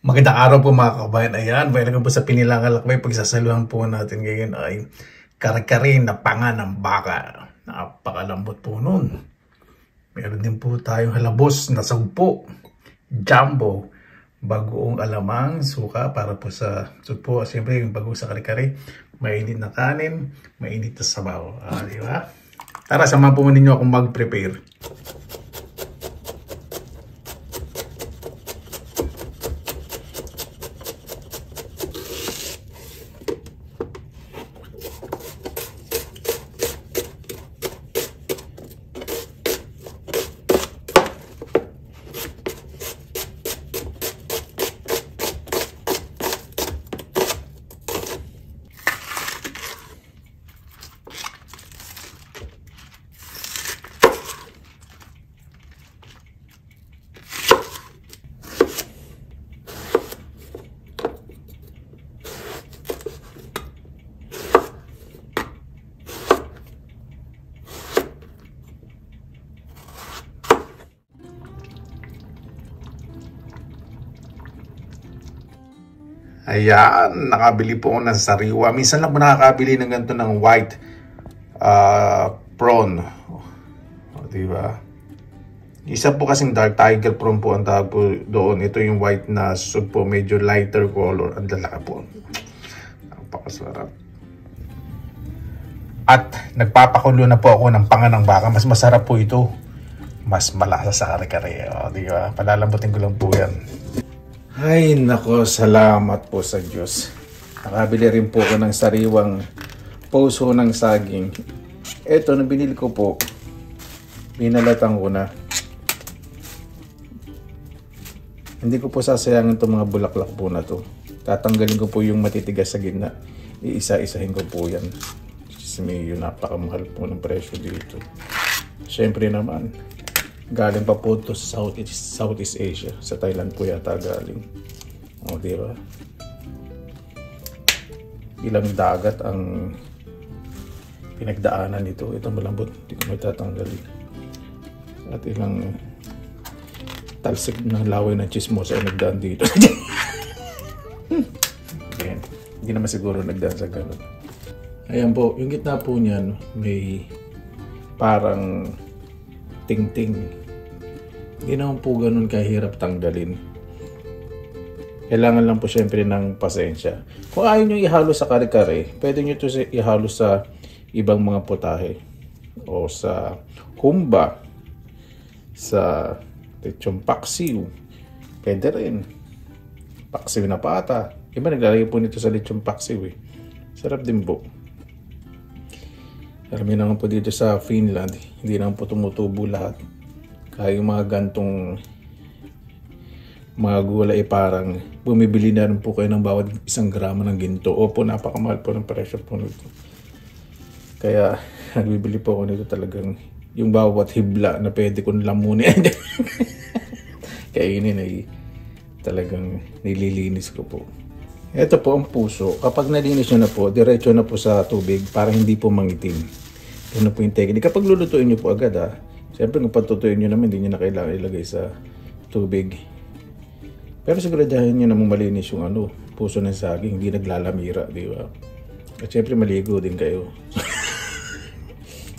Magandang araw po mga kabayan. Ayan, welcome po sa Pinilangan Lakbay. Pagsasaluhan po natin ngayon ay kare-kare na panga ng baka. Napakalambot po nun. Meron din po tayong halabos na sugpo, jumbo, bagoong alamang, suka para po sa sugpo. Siyempre yung bagoong sa kare-kare, mainit na kanin, mainit na sabaw. Di ba? Tara, samahan po ninyo akong mag-prepare. Ayan, nakabili po ako ng sariwa. Minsan lang po nakakabili ng ganito ng white prawn. Diba? Isa po kasing dark tiger prawn po ang tawag po doon. Ito yung white na sugpo, medyo lighter color. Ang lalaki po. Napakasarap. At nagpapakulo na po ako ng panga ng baka. Mas masarap po ito. Mas malasa sa kare-kare. Diba? Palalambutin ko lang po yan. Ay nako, salamat po sa Diyos. Nakabili rin po ako ng sariwang puso ng saging. Ito, nung binili ko po, binalatan ko na. Hindi ko po sasayangin itong mga bulaklak po na to. Tatanggalin ko po yung matitigas sa gitna. Iisa-isahin ko po yan. Yung napakamahal po ng presyo dito. Siyempre naman, galing pa po ito sa Southeast Asia. Sa Thailand po yata galing. O, diba? Ilang dagat ang pinagdaanan nito. Ito malambot. Hindi ko may tatanggalin. At ilang talsik ng laway ng chismosa ay nagdaan dito. Ayan. Hindi naman siguro nagdaan sa ganun. Ayan po. Yung gitna po niyan may parang ting-ting. Hindi naman po ganun kahirap tanggalin. Kailangan lang po syempre ng pasensya. Kung ayaw nyo ihalo sa kare-kare, pwede nyo ito ihalo sa ibang mga putahe. O sa humba, sa lechong paksiw. Pwede rin. Paksiw na pata. Iba naglalagay po nito sa lechong paksiw eh. Sarap din po. Marami naman po dito sa Finland, hindi naman po tumutubo lahat. Kaya yung mga gantong mga gulay parang bumibili na rin po kayo ng bawat 1 gramo ng ginto. Opo, napakamahal po ng presyo po nito. Kaya nagbibili po ako nito talagang yung bawat hibla na pwede kong lamunin. Kainin ay talagang nililinis ko po. Ito po ang puso. Kapag nalinis nyo na po, diretso na po sa tubig para hindi po mangitim. Ito na po yung technique. Kapag lulutuin nyo po agad siyempre kung patutuin nyo naman, hindi nyo na kailangan ilagay sa tubig. Pero siguradahin nyo namang malinis yung puso ng saging, hindi naglalamira, di ba? At siyempre maligo din kayo.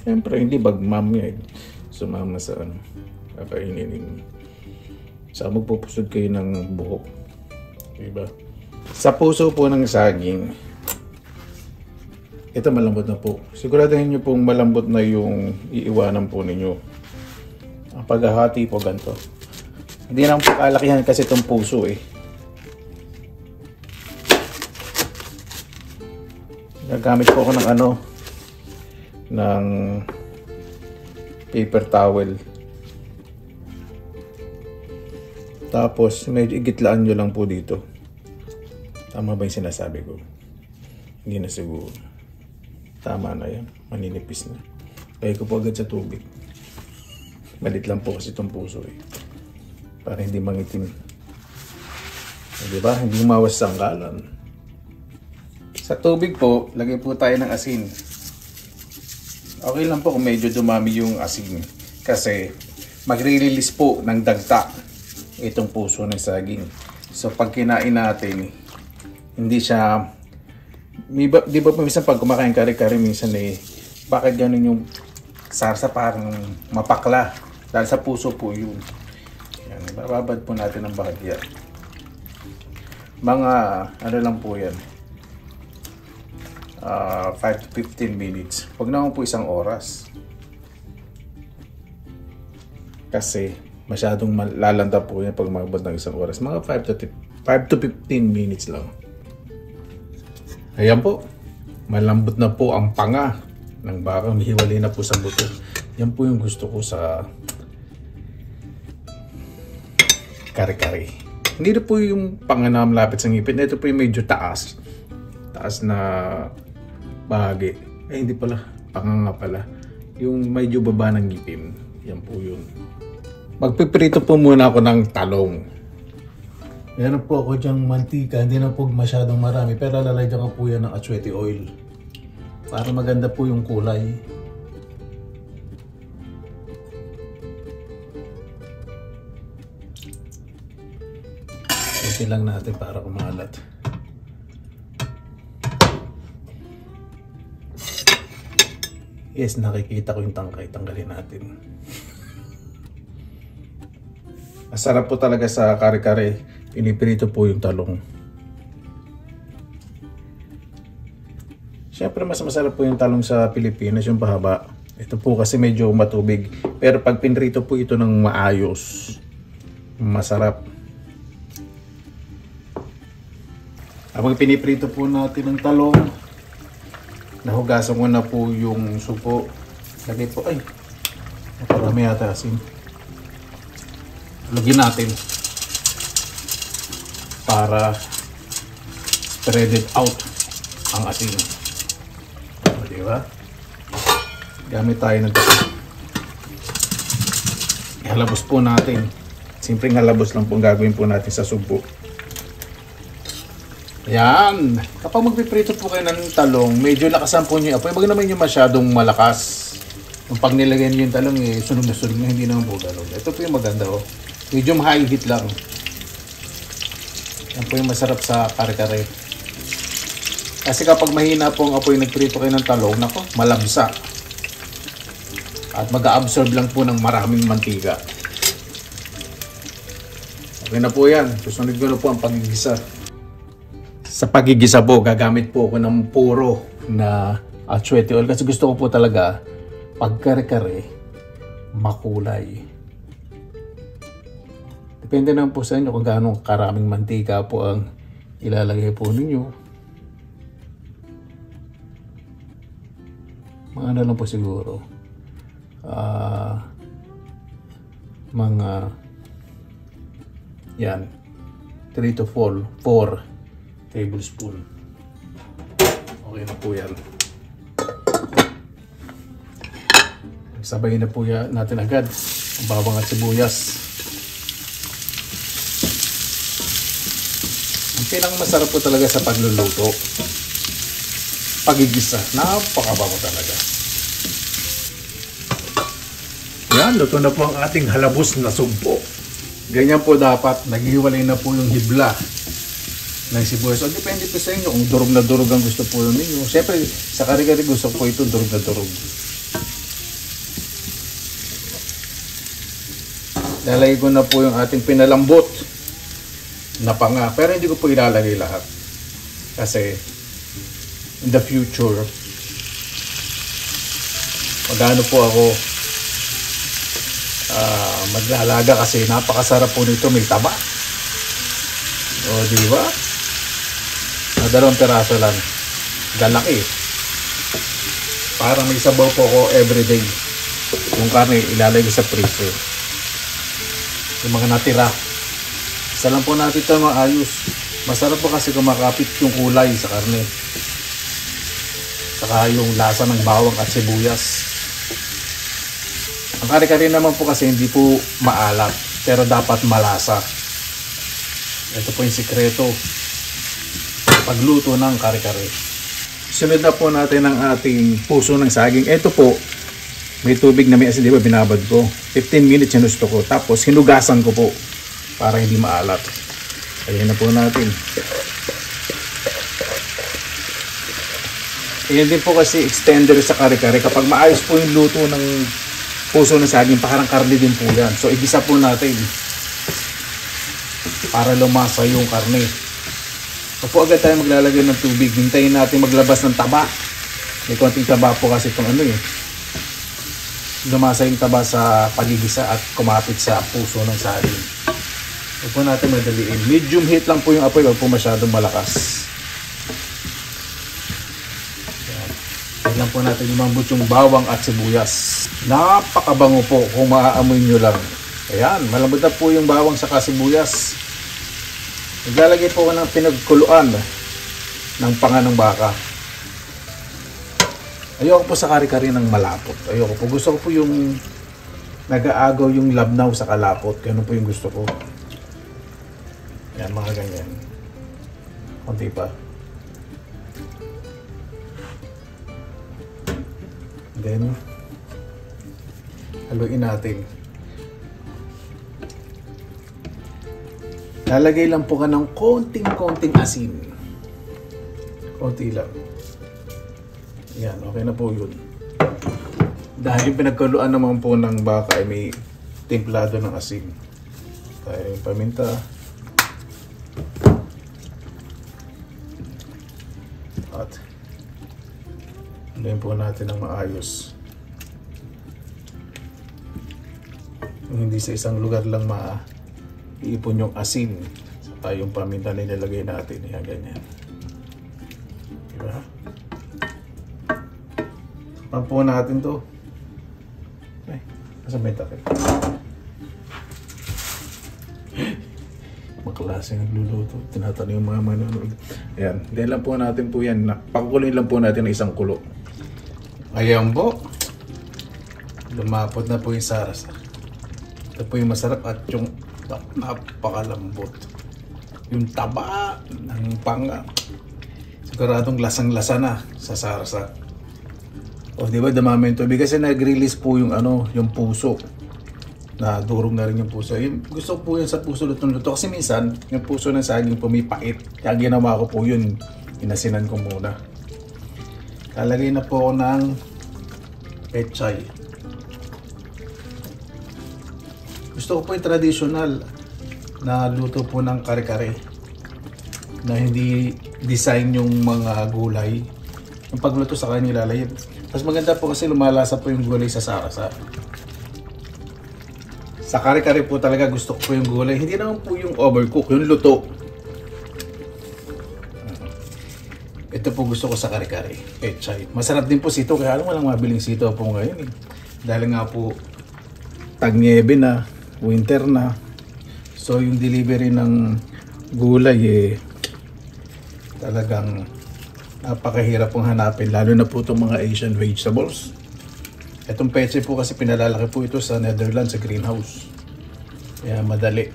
Siyempre hindi bagmam yan. Sumama sa kakainin. Sa magpupusod kayo ng buhok. Di ba? Sa puso po ng saging, ito malambot na po. Siguraduhin nyo pong malambot na yung iiwanan po ninyo. Ang paghahati po ganito. Hindi naman po kalakihan kasi itong puso eh. Nagamit po ako ng ng paper towel. Tapos medyo igitlaan nyo lang po dito. Tama ba yung sinasabi ko? Hindi na siguro. Tama na yan. Maninipis na. Kaya ko po agad sa tubig. Malit lang po kasi itong puso eh. Para hindi mangitim. Diba? Hindi umawas sa anggalan. Sa tubig po, lagay po tayo ng asin. Okay lang po kung medyo dumami yung asin. Kasi magre-release po ng dagta itong puso ng saging. So pag kinain natin, hindi siya, di ba minsan pag kumakain kare-kare minsan bakit ganun yung sarsa parang mapakla? Dahil sa puso po yun. Yan, bababad po natin ng bahagya. Mga, ano lang po yan, 5 to 15 minutes. Huwag naman po isang oras. Kasi masyadong lalanda po yan pag umabot ng isang oras. Mga 5 to 15 minutes lang. Ayan po. Malambot na po ang panga ng baka. Hiwalay na po sa buto. Yan po yung gusto ko sa kare-kare. Hindi na po yung panga na malapit sa ngipin. Ito po yung medyo taas. Taas na bahagi. Hindi pala. Panga nga pala. Yung medyo baba ng ngipin. Yan po yun. Magpiprito po muna ako ng talong. Meron po ako dyang mantika. Hindi na po masyadong marami. Pero lalagyan ko po yan ng atswete oil. Para maganda po yung kulay. Kunti lang natin para kumalat. Yes, nakikita ko yung tangkay. Tanggalin natin. Masarap po talaga sa kare-kare. Pinipirito po yung talong. Siyempre mas masarap po yung talong sa Pilipinas, yung pahaba. Ito po kasi medyo matubig. Pero pag pinrito po ito ng maayos, masarap. Habang piniprito po natin ng talong, nahugasan ko na po yung supo. Lagay po, ay, naparami yata asin. Lagyan natin para spread it out ang asin. O, diba? Gamit tayo ng ito. Ihalabos po natin. Simpleng halabos lang po ang gagawin po natin sa subo. Yan. Kapag magpiprito po kayo ng talong, medyo lakasan po nyo yung apoy. Wag naman yung masyadong malakas. Yung pag nilagay nyo yung talong, sunog na sunog na, hindi naman po ganun. Ito po yung maganda. Oh. Medium high heat lang. Yan po yung masarap sa kare-kare. Kasi kapag mahina po ang apoy, nagprito kayo ng talong, nako, malabsa. At mag-absorb lang po ng maraming mantika. Okay na po yan. Susunod ko na po ang pagigisa. Sa pagigisa po, gagamit po ako ng puro na atswete oil. Kasi gusto ko po talaga, pag kare-kare, makulay. Depende naman po sa inyo kung gaano karaming mantika po ang ilalagay po ninyo. Mga ano lang po siguro. Mga yan 3 to 4 tablespoon. Okay na po yan. Sabay na po natin agad ang bawang at sibuyas. Ang pinakamasarap po talaga sa pagluluto, pagigisa. Napakabango talaga. Yan, luto na po ang ating halabos na sugpo. Ganyan po dapat, naghiwalay na po yung hibla ng sibuyas. O depende po sa inyo kung durog na durog ang gusto po ninyo. Siyempre, sa kare-kare gusto po ito durog na durog. Lalagay ko na po yung ating pinalambot na panga. Pero hindi ko po ilalagay lahat. Kasi, in the future, magano po ako maglalaga kasi napakasarap po nito, may taba. O, di ba? Dalawang piraso lang. Galaki. Para may sabaw po ako everyday. Yung karne, ilalagay sa freezer. Yung mga natira. Isa lang po natin ito maayos. Masarap po kasi kumakapit yung kulay sa karne. Saka yung lasa ng bawang at sibuyas. Ang kare-kare naman po kasi hindi po maalat, pero dapat malasa. Ito po yung sikreto pagluto ng kare-kare. Sunod na po natin ang ating puso ng saging. Ito po, may tubig na may asin, di ba binabad ko. 15 minutes sinusto ko. Tapos hinugasan ko po para hindi maalat. Ayan na po natin. Ayan din po kasi extender sa kare-kare. Kapag maayos po yung luto ng puso ng saging, parang karne din po yan. So igisa po natin para lumasa yung karne. So po agad tayo maglalagay ng tubig. Hintayin natin maglabas ng taba. May konting taba po kasi itong ano eh. Lumasa yung taba sa pagigisa at kumapit sa puso ng saging. Huwag po natin madaliin. Medium heat lang po yung apoy. Huwag po masyadong malakas. Ayan lang po natin lumambot yung bawang at sibuyas. Napakabango po kung maaamoy nyo lang. Ayan, malambot na po yung bawang sa sibuyas. Naglalagay po ko ng pinagkuluan ng panga ng baka. Ayoko po sa kare-kare ng malapot. Ayoko po. Gusto ko po yung nag-aagaw yung labnaw sa kalapot. Ganun po yung gusto ko. Yan, mga ganyan. Kunti pa. Then, haluin natin. Lalagay lang po ka ng konting asin. Konti lang. Yan, okay na po yun. Dahil yung pinagkaluan naman po ng baka ay may templado ng asin. Tayo yung paminta. At haluin po natin ng maayos. Kung hindi sa isang lugar lang iipon yung asin, saka yung paminta na ilalagay natin. Yan, ganyan. Diba? Pag po natin to. Ay, nasa may takip. Maklase nagluluto. Tinatanong yung mga manonood. Ayan. Dahil lang po natin po yan. Pakukuloyin lang po natin ng isang kulo. Ayan po. Lumapot na po yung sarasa. Ito po yung masarap at yung napakalambot. Yung taba ng panga. Siguradong lasang-lasa na sa sarasa. O di ba dumami yung tubig kasi nag-release po yung yung puso. Na durog na rin yung puso. Yung, gusto ko po yun sa puso luto kasi minsan yung puso ng saging pumipait. Kaya ginawa ko po yun. Inasinan ko muna. Lalagay na po ako ng pechay. Gusto ko po yung traditional na luto po ng kare-kare. Na hindi design yung mga gulay. Yung pagluto sa kanya nilalay. Mas maganda po kasi lumalasa po yung gulay sa sarasa. Sa kare-kare po talaga gusto ko po yung gulay. Hindi naman po yung overcook, yung luto. Ito po gusto ko sa kare-kare. Pechay. Masarap din po sito. Kaya alam mo lang mabiling sito po ngayon eh. Dahil nga po tag-niebe na, winter na. So yung delivery ng gulay talagang napakahirap pong hanapin. Lalo na po itong mga Asian vegetables. Itong pechay po kasi pinalalaki po ito sa Netherlands sa greenhouse. Kaya madali.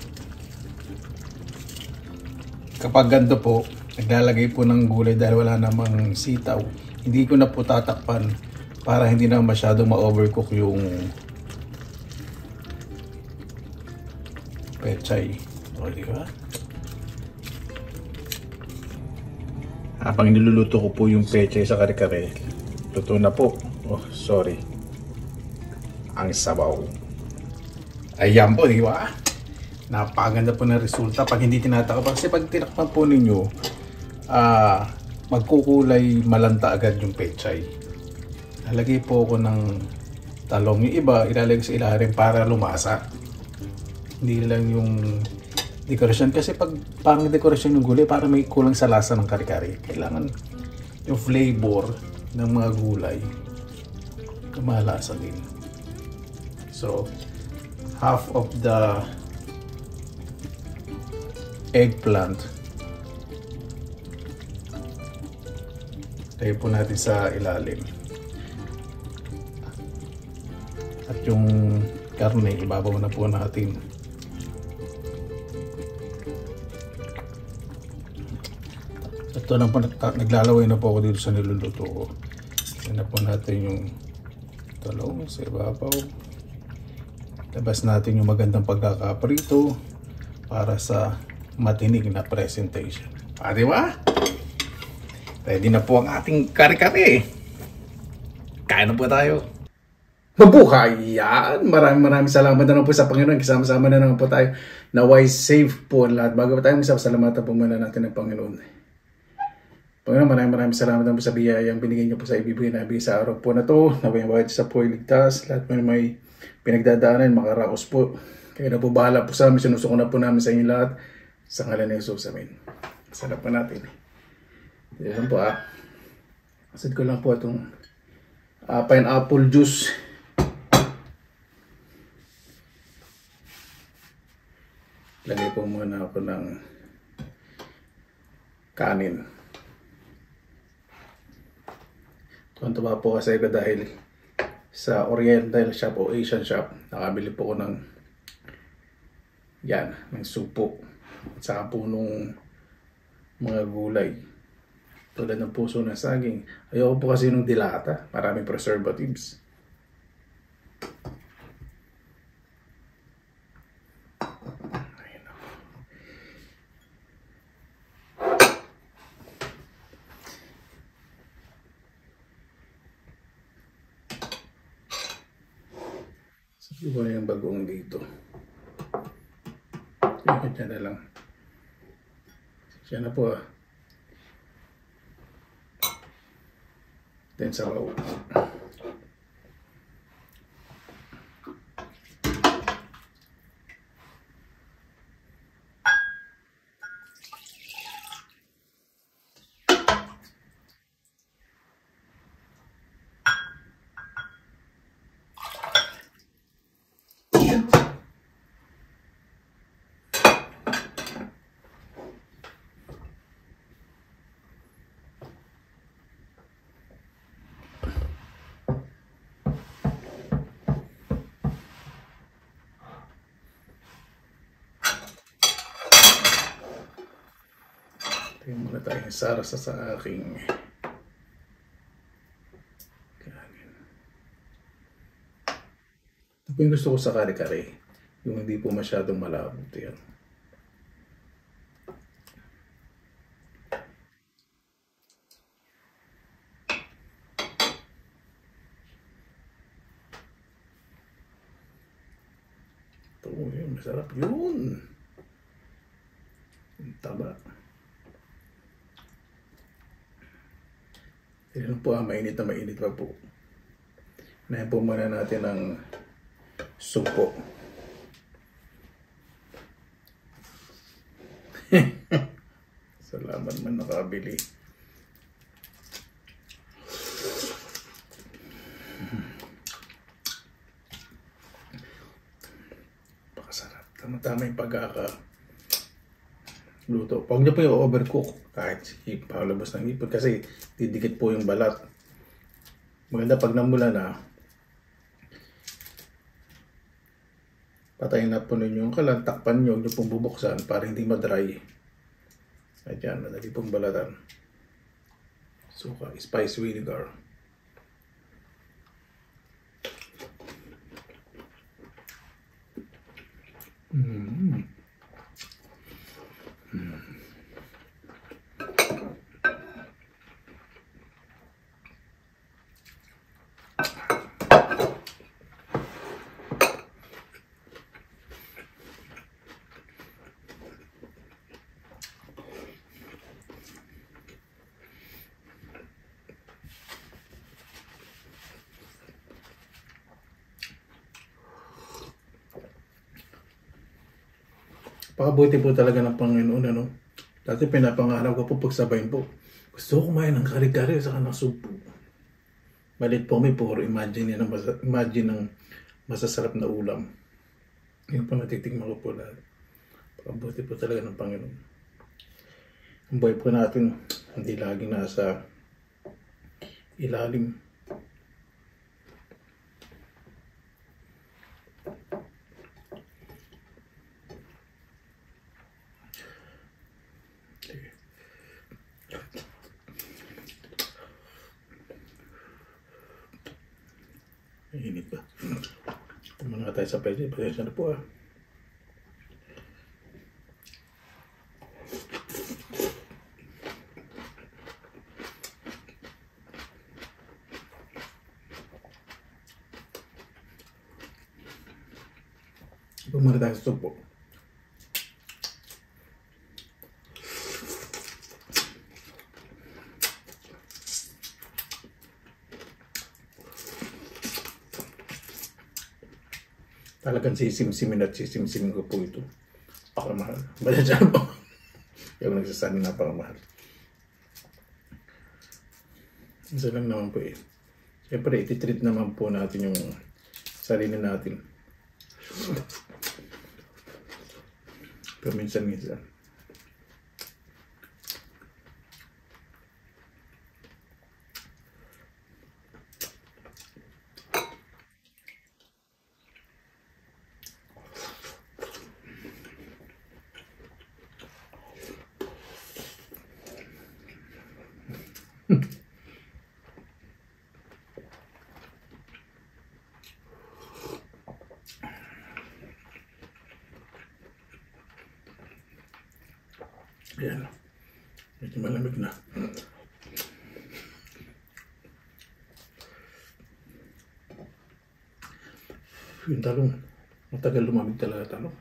Kapag ganito po, naglalagay po ng gulay dahil wala namang sitaw. Hindi ko na po tatakpan para hindi na masyadong ma-overcook yung pechay. O, di ba? Habang niluluto ko po yung pechay sa kare-kare, luto na po. Oh, sorry. Ang sabaw. Ayan po, di ba? Napakaganda po ng resulta pag hindi tinatakpan. Kasi pag tinakpan po ninyo, magkukulay malanta agad yung pechay. Lalagay po ako ng talong. Yung iba, ilalagay sa ilalim para lumasa. Hindi lang yung dekorasyon. Kasi pag parang dekorasyon ng gulay, para may kulang sa lasa ng kare-kare. Kailangan yung flavor ng mga gulay kumalasa din. So, half of the eggplant lagay po natin sa ilalim. At yung karne, ibabaw na po natin. Ito na po, naglalaway na po ako dito sa niluluto ko. Yan na po natin yung talong sa ibabaw. Labas natin yung magandang pagkakaprito para sa matinig na presentation. Di ba? Ready na po ang ating kare-kare. Kain na po tayo. Mabuhay yan! Maraming salamat na lang po sa Panginoon. Kasama-sama na lang po tayo. Naway safe po ang lahat. Bago pa tayo salamatan po muna natin ng Panginoon. Panginoon, maraming salamat na po sa biyayang binigay niyo po sa ibibigay na sa araw po na to. Naway bawat sa po iligtas. Lahat po may pinagdadaanan, makaraos po. Kaya na po bahala po sa amin. Sinusuko na po namin sa inyo lahat. Sa ngalan ni Jesus, amin. Sarap pa natin. Yan po Asad ko lang po itong pineapple juice. Lagay po muna ako ng kanin. Tuwan-tuwa po kasi ko dahil sa Oriental shop o Asian shop, nakabili po ko ng ng supo at saka po nung mga gulay tulad ng puso ng saging. Ayoko po kasi nung dilata, maraming preservatives. Iba yung bagong dito. Diyan na lang. Siya na po Then sa loob. Tingnan muna tayo sara sa aking kanin. Ito po yung gusto ko sa kare-kare. Yung hindi po masyadong malabot yan. Ito yun, masarap yun. Ang taba. Yan po mainit na mainit pa po. Nahin po muna natin ang supo. Salamat man nakabili. Pakasarap. Tama-tama yung luto. Huwag niyo po yung overcook kahit palabas ng ipon kasi didikit po yung balat. Maganda pag namula na, patayin na po ninyo yung kalan, takpan nyo, huwag nyo pong bubuksan para hindi madry. At yan, madali pong balatan. Suka, spice vinegar. Pakabuti po talaga ng Panginoon, ano? Dati pinapangarap ko po pagsabayin po. Gusto ko kumain ng kare-kare sa kanang supo. Malit po kami, puro imagine ng masasarap na ulam. Yung po natitigman ko po lahat. Pakabuti po talaga ng Panginoon. Ang buhay po natin, hindi laging nasa ilalim. Init ba? Tumana tayo sa pwede. Pasensya na po . Bumara tayo sa supo. Talagang sisimsimin at sisimsimin ko po ito. Napakamahal. Masyadyan po. Yung nagsasabi napakamahal. Isa lang naman po eh. Siyempre, ititreat naman po natin yung sarili natin. Pero minsan-minsan. Ayan. Medyo malamig na. Yung talong. Matagal lumamig talaga talong.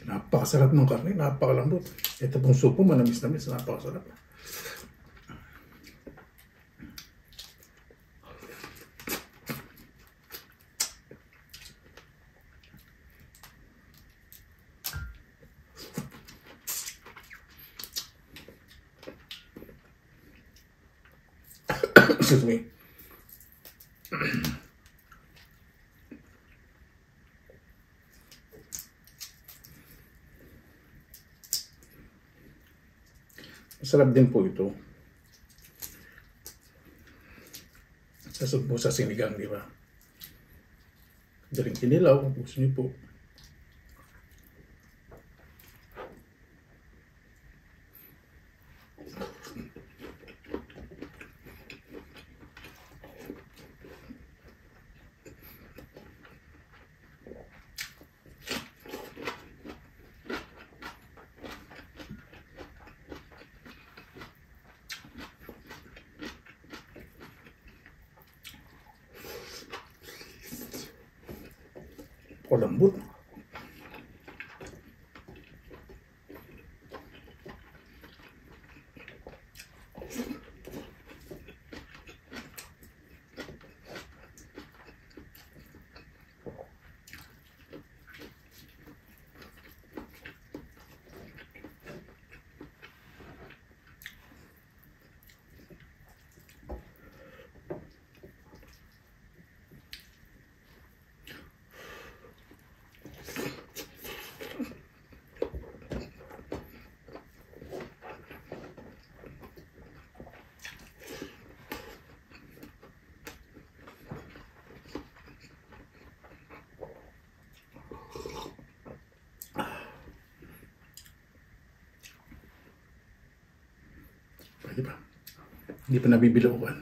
Napakasarap ng karne, napakalambot. Ito pong supo, manamis-namis, napakasarap. Excuse me. Masarap din po ito. Sasod po sa sinigang, di ba? Daling kinilaw, kung gusto niyo po. Lambot. Di ba? Hindi pa nabibilaukan.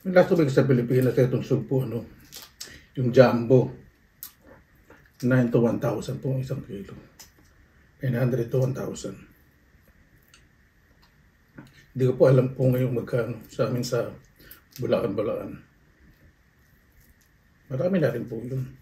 Last week sa Pilipinas, itong sugpo, yung jumbo. 9 to 1,000 po isang kilo. 900 to 1,000. Hindi ko po alam po ngayon magkano sa amin sa Bulacan. Marami na rin po yun.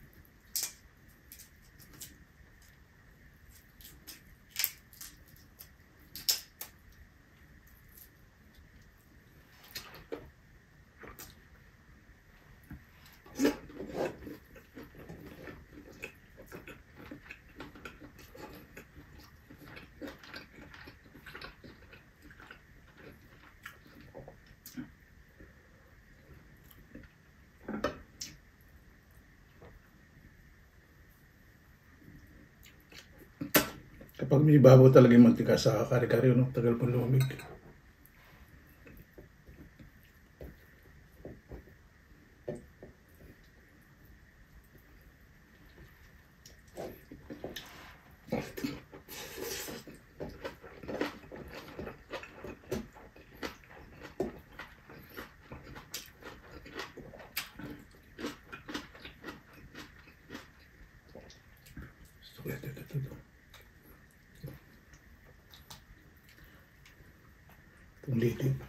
Kapag may babaw talaga yung mantika sa kare-kare, no? Tagal pang lumig. Ito. Ulitin.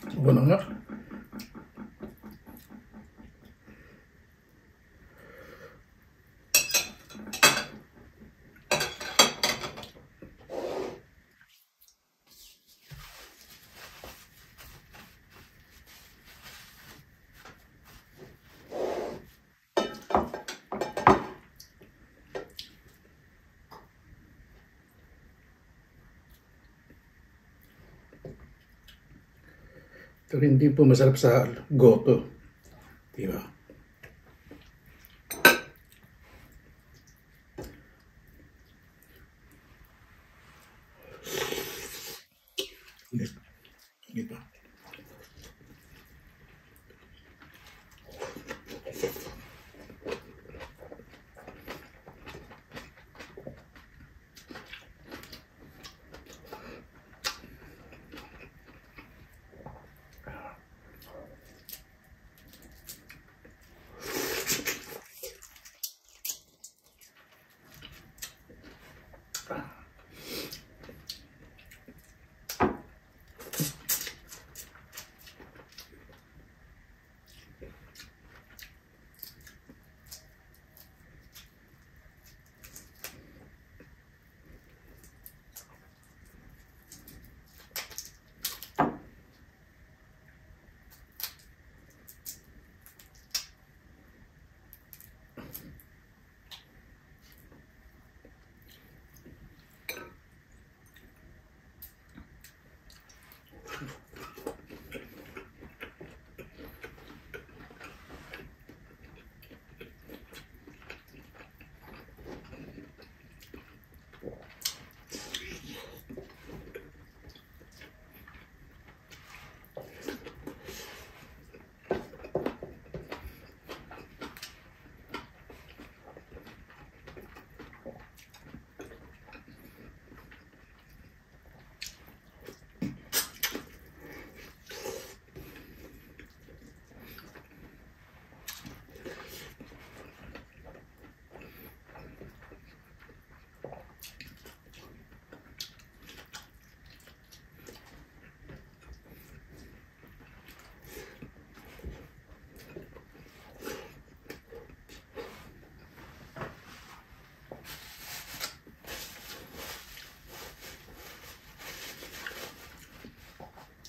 Subo na nga. Pero hindi po masarap sa goto. Diba? Dito.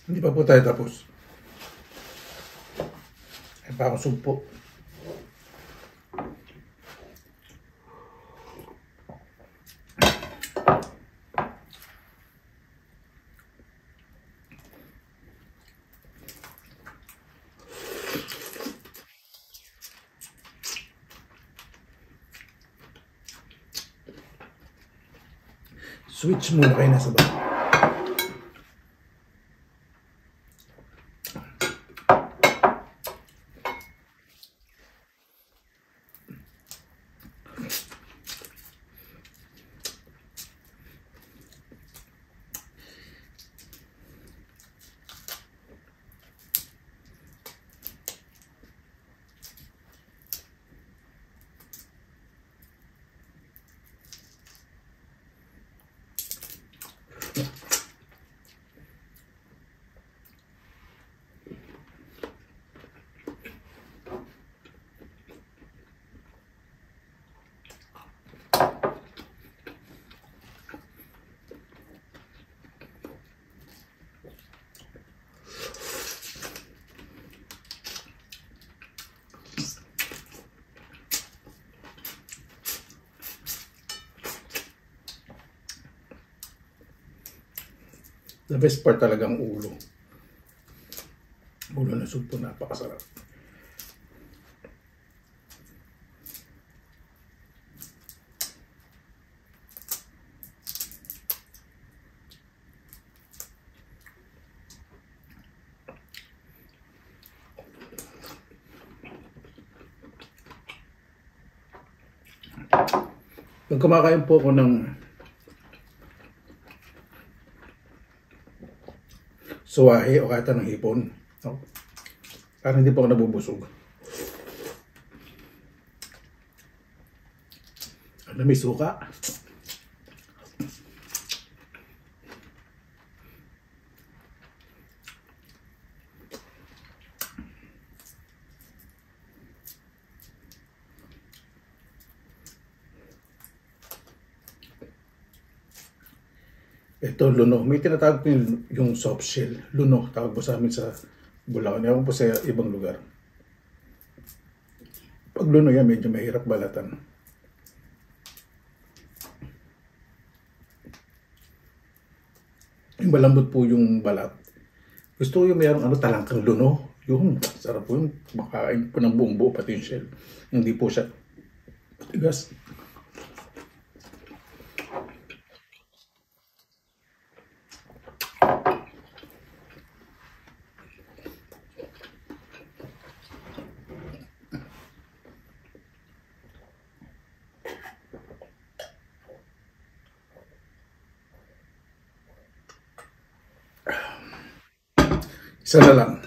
Hindi pa po tayo tapos. Ay pa ako sumpo. Switch muna kayo nasa baba. The best part talagang ulo. Ulo na sumpo, napakasarap. Pag kumakain po ako ng suwahe o kata ng hipon, no? Parang hindi po ako nabubusog. Ano, may suka. Ito, luno. May tinatawag po yung soft shell. Luno, tawag po sa amin sa Bulacan. Ewan po sa ibang lugar. Pag luno yan, medyo mahirap balatan. Yung malambot po yung balat. Gusto ko yung mayroong talangkang luno. Yung sarap po yung makain po ng buong buo, pati yung shell. Hindi po siya tigas. Isa na lang.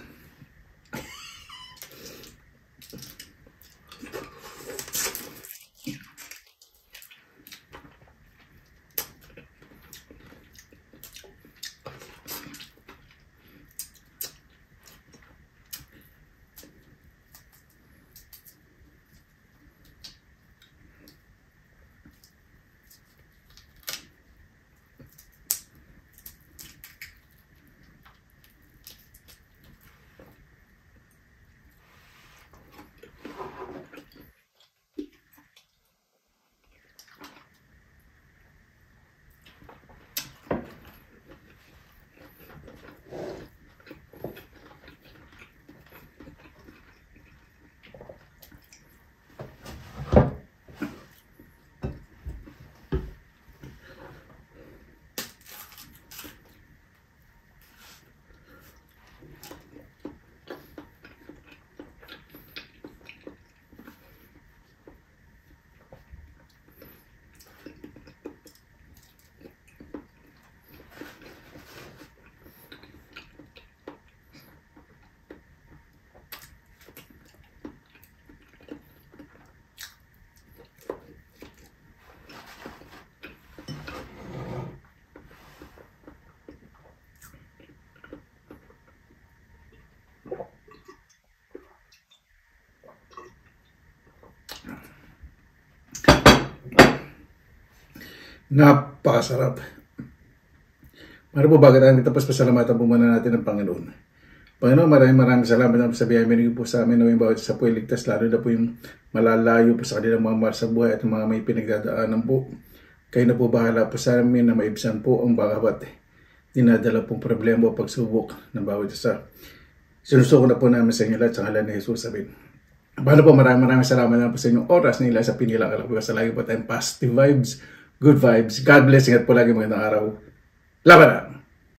Napakasarap. Mara po, bago natin tapos, pasalamatan po muna natin ang Panginoon. Panginoon, maraming salamat na sa biyaya niyo po sa amin na yung bawat isa po iligtas, lalo na po yung malalayo po sa kanilang mga mahal sa buhay at mga may pinagdadaanan po. Kayo na po bahala po sa amin na maibsan po ang bawat dinadala pong problema o pagsubok ng bawat isa. Sinusuko na po namin sa inyo lahat sa ngalan ni Jesus, sabihin. Paano po, maraming salamat na po sa inyong oras nila sa Pinilang Kalakbay. Sa lagi po tayong positive vibes, good vibes. God bless. Ingat po lagi, magandang araw. Laban na!